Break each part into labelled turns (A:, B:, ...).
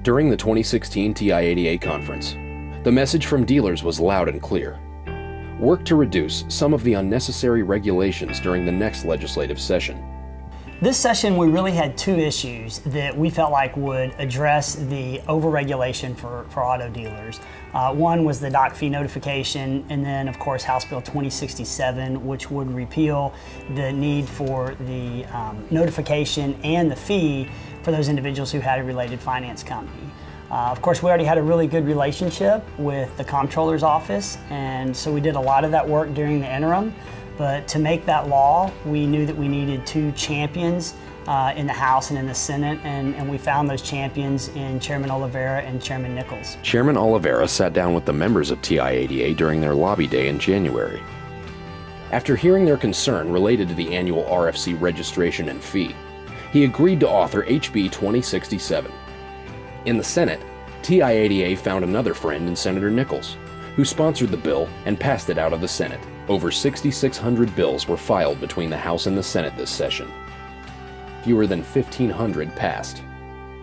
A: During the 2016 TIADA conference, the message from dealers was loud and clear. Work to reduce some of the unnecessary regulations during the next legislative session.
B: This session, we really had two issues that we felt like would address the overregulation for auto dealers. One was the doc fee notification, and then of course House Bill 2067, which would repeal the need for the notification and the fee for those individuals who had a related finance company. Of course, we already had a really good relationship with the Comptroller's office, and so we did a lot of that work during the interim. But to make that law, we knew that we needed two champions in the House and in the Senate, and we found those champions in Chairman Oliveira and Chairman Nichols.
A: Chairman Oliveira sat down with the members of TIADA during their lobby day in January. After hearing their concern related to the annual RFC registration and fee, he agreed to author HB 2067. In the Senate, TIADA found another friend in Senator Nichols, who sponsored the bill and passed it out of the Senate. Over 6,600 bills were filed between the House and the Senate this session. Fewer than 1,500 passed.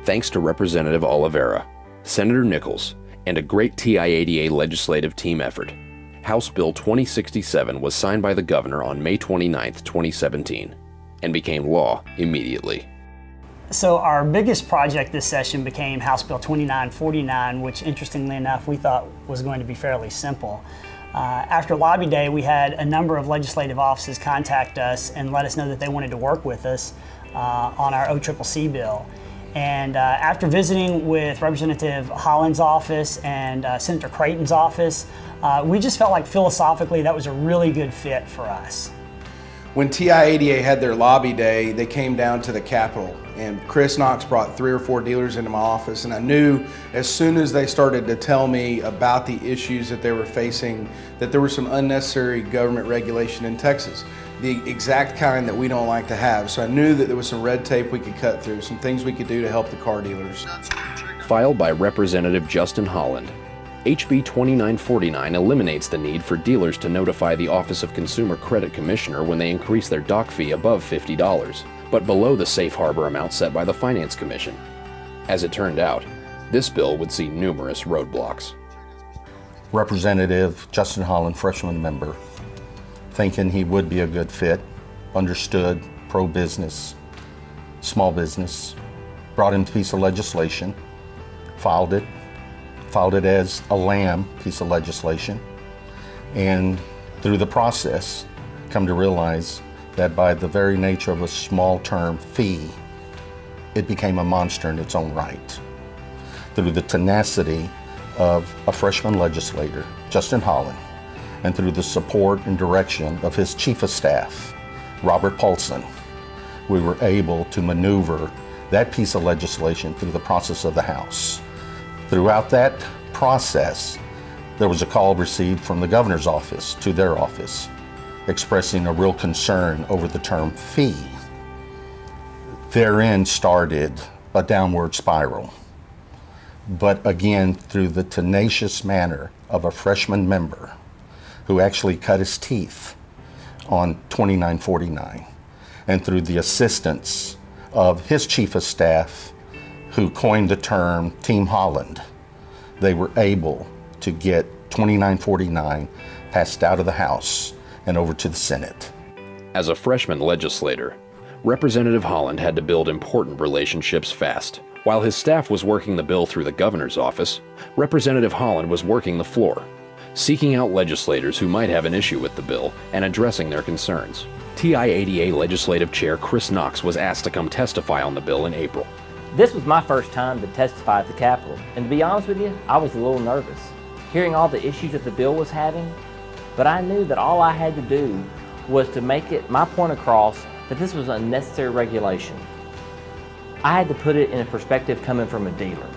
A: Thanks to Representative Oliveira, Senator Nichols, and a great TIADA legislative team effort, House Bill 2067 was signed by the governor on May 29, 2017, and became law immediately.
B: So our biggest project this session became House Bill 2949, which interestingly enough we thought was going to be fairly simple. After Lobby Day, we had a number of legislative offices contact us and let us know that they wanted to work with us on our OCCC bill. And after visiting with Representative Holland's office and Senator Creighton's office, we just felt like philosophically that was a really good fit for us.
C: When TIADA had their lobby day, they came down to the Capitol, and Chris Knox brought 3 or 4 dealers into my office, and I knew as soon as they started to tell me about the issues that they were facing, that there was some unnecessary government regulation in Texas, the exact kind that we don't like to have. So I knew that there was some red tape we could cut through, some things we could do to help the car dealers.
A: Filed by Representative Justin Holland, HB 2949 eliminates the need for dealers to notify the Office of Consumer Credit Commissioner when they increase their doc fee above $50, but below the safe harbor amount set by the Finance Commission. As it turned out, this bill would see numerous roadblocks.
D: Representative Justin Holland, freshman member, thinking he would be a good fit, understood pro-business, small business, brought in a piece of legislation, filed it as a lamb piece of legislation, and through the process come to realize that by the very nature of a small term fee, it became a monster in its own right. Through the tenacity of a freshman legislator, Justin Holland, and through the support and direction of his chief of staff, Robert Paulson, we were able to maneuver that piece of legislation through the process of the House. Throughout that process, there was a call received from the governor's office to their office, expressing a real concern over the term fee. Therein started a downward spiral. But again, through the tenacious manner of a freshman member who actually cut his teeth on 2949, and through the assistance of his chief of staff who coined the term Team Holland, they were able to get 2949 passed out of the House and over to the Senate.
A: As a freshman legislator, Representative Holland had to build important relationships fast. While his staff was working the bill through the governor's office, Representative Holland was working the floor, seeking out legislators who might have an issue with the bill and addressing their concerns. TIADA Legislative Chair Chris Knox was asked to come testify on the bill in April.
E: This was my first time to testify at the Capitol, and to be honest with you, I was a little nervous, hearing all the issues that the bill was having, but I knew that all I had to do was to make it my point across that this was unnecessary regulation. I had to put it in a perspective coming from a dealer.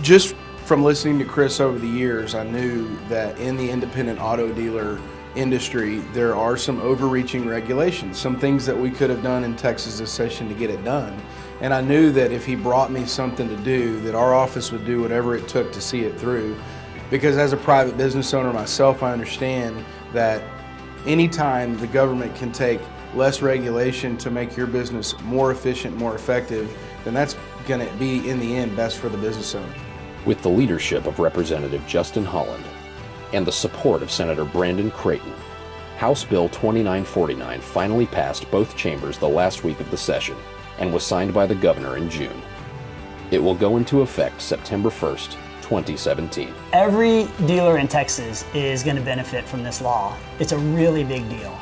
C: Just from listening to Chris over the years, I knew that in the independent auto dealer industry, there are some overreaching regulations, some things that we could have done in Texas this session to get it done. And I knew that if he brought me something to do, that our office would do whatever it took to see it through. Because as a private business owner myself, I understand that anytime the government can take less regulation to make your business more efficient, more effective, then that's going to be, in the end, best for the business owner.
A: With the leadership of Representative Justin Holland and the support of Senator Brandon Creighton, House Bill 2949 finally passed both chambers the last week of the session and was signed by the governor in June. It will go into effect September 1st, 2017.
B: Every dealer in Texas is going to benefit from this law. It's a really big deal.